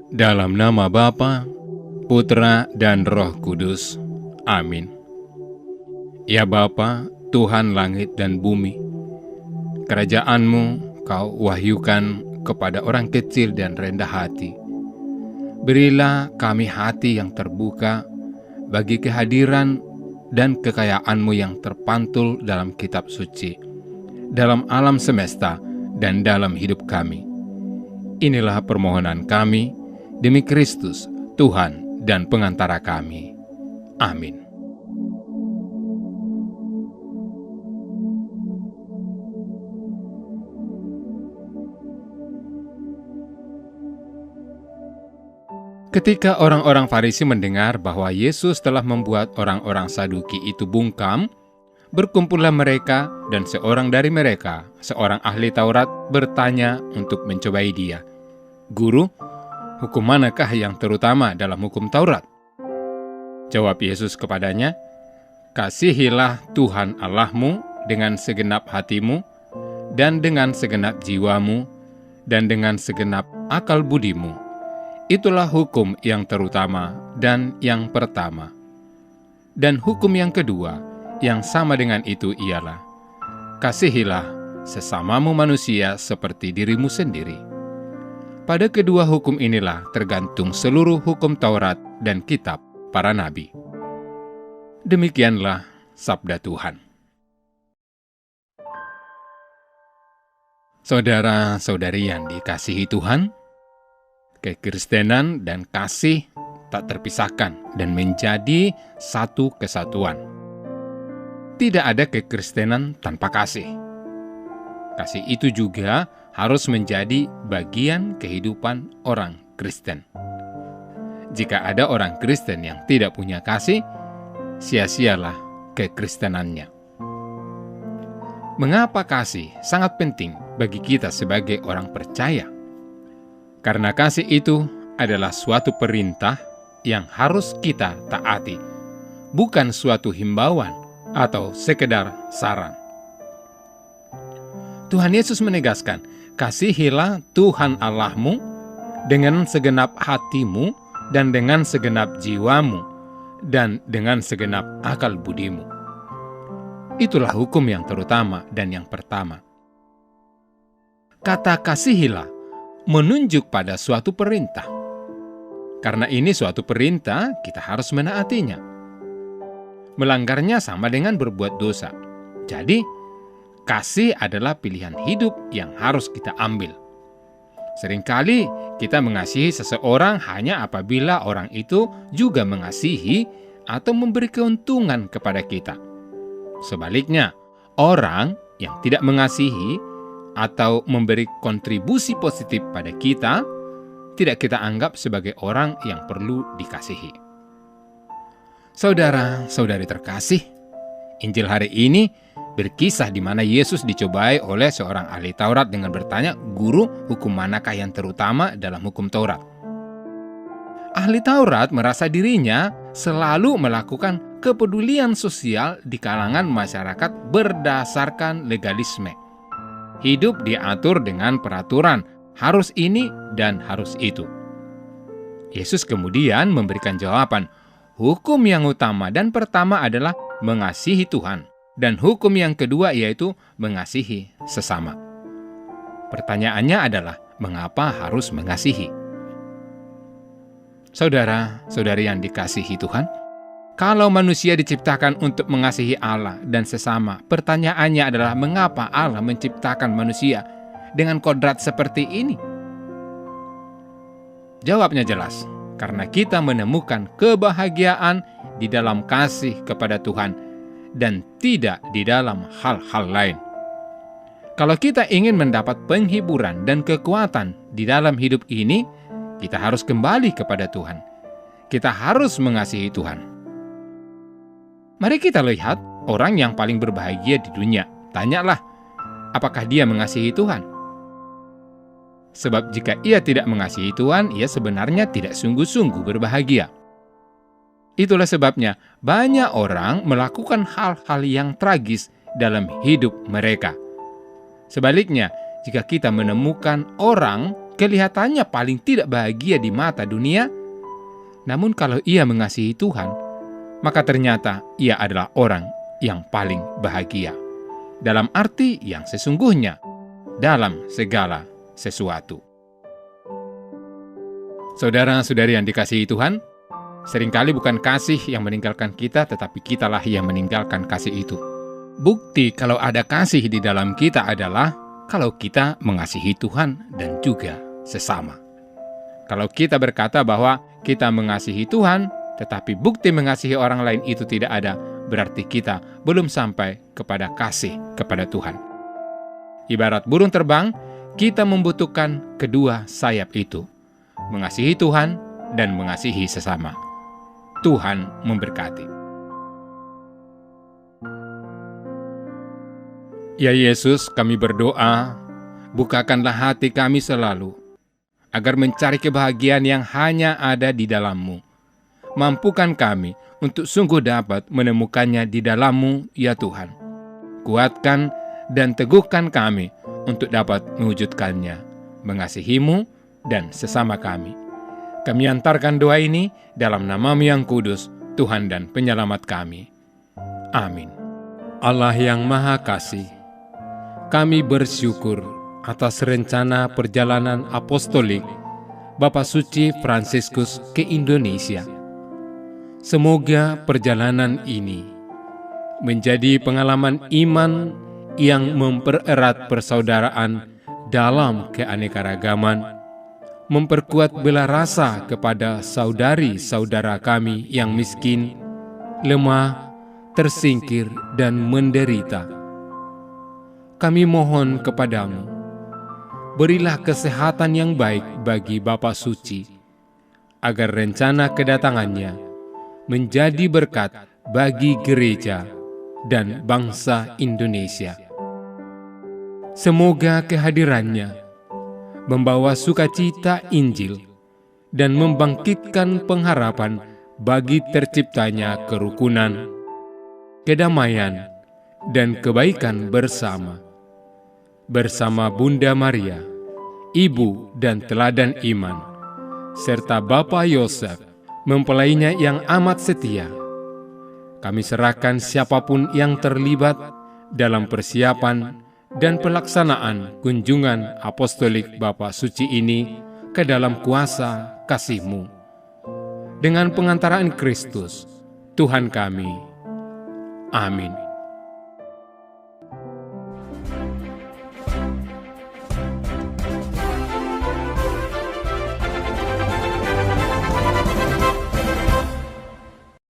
Dalam nama Bapa, Putra, dan Roh Kudus. Amin. Ya Bapa, Tuhan langit dan bumi, kerajaan-Mu Kau wahyukan kepada orang kecil dan rendah hati. Berilah kami hati yang terbuka bagi kehadiran dan kekayaan-Mu yang terpantul dalam kitab suci, dalam alam semesta, dan dalam hidup kami. Inilah permohonan kami, demi Kristus, Tuhan dan pengantara kami. Amin. Ketika orang-orang Farisi mendengar bahwa Yesus telah membuat orang-orang Saduki itu bungkam, berkumpullah mereka, dan seorang dari mereka, seorang ahli Taurat, bertanya untuk mencobai Dia. "Guru, hukum manakah yang terutama dalam hukum Taurat?" Jawab Yesus kepadanya, "Kasihilah Tuhan Allahmu dengan segenap hatimu, dan dengan segenap jiwamu, dan dengan segenap akal budimu. Itulah hukum yang terutama dan yang pertama. Dan hukum yang kedua, yang sama dengan itu ialah, kasihilah sesamamu manusia seperti dirimu sendiri. Pada kedua hukum inilah tergantung seluruh hukum Taurat dan kitab para nabi." Demikianlah sabda Tuhan. Saudara-saudari yang dikasihi Tuhan, kekristenan dan kasih tak terpisahkan dan menjadi satu kesatuan. Tidak ada kekristenan tanpa kasih. Kasih itu juga harus menjadi bagian kehidupan orang Kristen. Jika ada orang Kristen yang tidak punya kasih, sia-sialah kekristenannya. Mengapa kasih sangat penting bagi kita sebagai orang percaya? Karena kasih itu adalah suatu perintah yang harus kita taati, bukan suatu himbauan atau sekedar saran. Tuhan Yesus menegaskan, "Kasihilah Tuhan Allahmu dengan segenap hatimu, dan dengan segenap jiwamu, dan dengan segenap akal budimu." Itulah hukum yang terutama dan yang pertama. Kata "kasihilah" menunjuk pada suatu perintah. Karena ini suatu perintah, kita harus menaatinya. Melanggarnya sama dengan berbuat dosa. Jadi, kasih adalah pilihan hidup yang harus kita ambil. Seringkali kita mengasihi seseorang hanya apabila orang itu juga mengasihi atau memberi keuntungan kepada kita. Sebaliknya, orang yang tidak mengasihi atau memberi kontribusi positif pada kita, tidak kita anggap sebagai orang yang perlu dikasihi. Saudara-saudari terkasih, Injil hari ini berkisah di mana Yesus dicobai oleh seorang ahli Taurat dengan bertanya, "Guru, hukum manakah yang terutama dalam hukum Taurat?" Ahli Taurat merasa dirinya selalu melakukan kepedulian sosial di kalangan masyarakat berdasarkan legalisme. Hidup diatur dengan peraturan, harus ini dan harus itu. Yesus kemudian memberikan jawaban, hukum yang utama dan pertama adalah mengasihi Tuhan, dan hukum yang kedua yaitu mengasihi sesama. Pertanyaannya adalah, mengapa harus mengasihi? Saudara-saudari yang dikasihi Tuhan, kalau manusia diciptakan untuk mengasihi Allah dan sesama, pertanyaannya adalah mengapa Allah menciptakan manusia dengan kodrat seperti ini? Jawabnya jelas, karena kita menemukan kebahagiaan di dalam kasih kepada Tuhan dan tidak di dalam hal-hal lain. Kalau kita ingin mendapat penghiburan dan kekuatan di dalam hidup ini, kita harus kembali kepada Tuhan. Kita harus mengasihi Tuhan. Mari kita lihat orang yang paling berbahagia di dunia. Tanyalah, apakah dia mengasihi Tuhan? Sebab jika ia tidak mengasihi Tuhan, ia sebenarnya tidak sungguh-sungguh berbahagia. Itulah sebabnya banyak orang melakukan hal-hal yang tragis dalam hidup mereka. Sebaliknya, jika kita menemukan orang kelihatannya paling tidak bahagia di mata dunia, namun kalau ia mengasihi Tuhan, maka ternyata ia adalah orang yang paling bahagia. Dalam arti yang sesungguhnya, dalam segala sesuatu. Saudara-saudari yang dikasihi Tuhan, seringkali bukan kasih yang meninggalkan kita, tetapi kitalah yang meninggalkan kasih itu. Bukti kalau ada kasih di dalam kita adalah kalau kita mengasihi Tuhan dan juga sesama. Kalau kita berkata bahwa kita mengasihi Tuhan, tetapi bukti mengasihi orang lain itu tidak ada, berarti kita belum sampai kepada kasih kepada Tuhan. Ibarat burung terbang, kita membutuhkan kedua sayap itu, mengasihi Tuhan dan mengasihi sesama. Tuhan memberkati. Ya Yesus, kami berdoa, bukakanlah hati kami selalu, agar mencari kebahagiaan yang hanya ada di dalam-Mu. Mampukan kami untuk sungguh dapat menemukannya di dalam-Mu, ya Tuhan. Kuatkan dan teguhkan kami untuk dapat mewujudkannya, mengasihi-Mu dan sesama kami. Kami antarkan doa ini dalam nama-Mu yang kudus, Tuhan dan Penyelamat kami. Amin. Allah yang Maha Kasih, kami bersyukur atas rencana perjalanan apostolik Bapak Suci Fransiskus ke Indonesia. Semoga perjalanan ini menjadi pengalaman iman yang mempererat persaudaraan dalam keanekaragaman, memperkuat bela rasa kepada saudari-saudara kami yang miskin, lemah, tersingkir, dan menderita. Kami mohon kepadamu, berilah kesehatan yang baik bagi Bapak Suci, agar rencana kedatangannya menjadi berkat bagi gereja dan bangsa Indonesia. Semoga kehadirannya membawa sukacita Injil dan membangkitkan pengharapan bagi terciptanya kerukunan, kedamaian, dan kebaikan bersama Bunda Maria, Ibu dan Teladan Iman, serta Bapak Yosef, mempelainya yang amat setia. Kami serahkan siapapun yang terlibat dalam persiapan dan pelaksanaan kunjungan apostolik Bapak Suci ini ke dalam kuasa kasih-Mu. Dengan pengantaraan Kristus, Tuhan kami. Amin.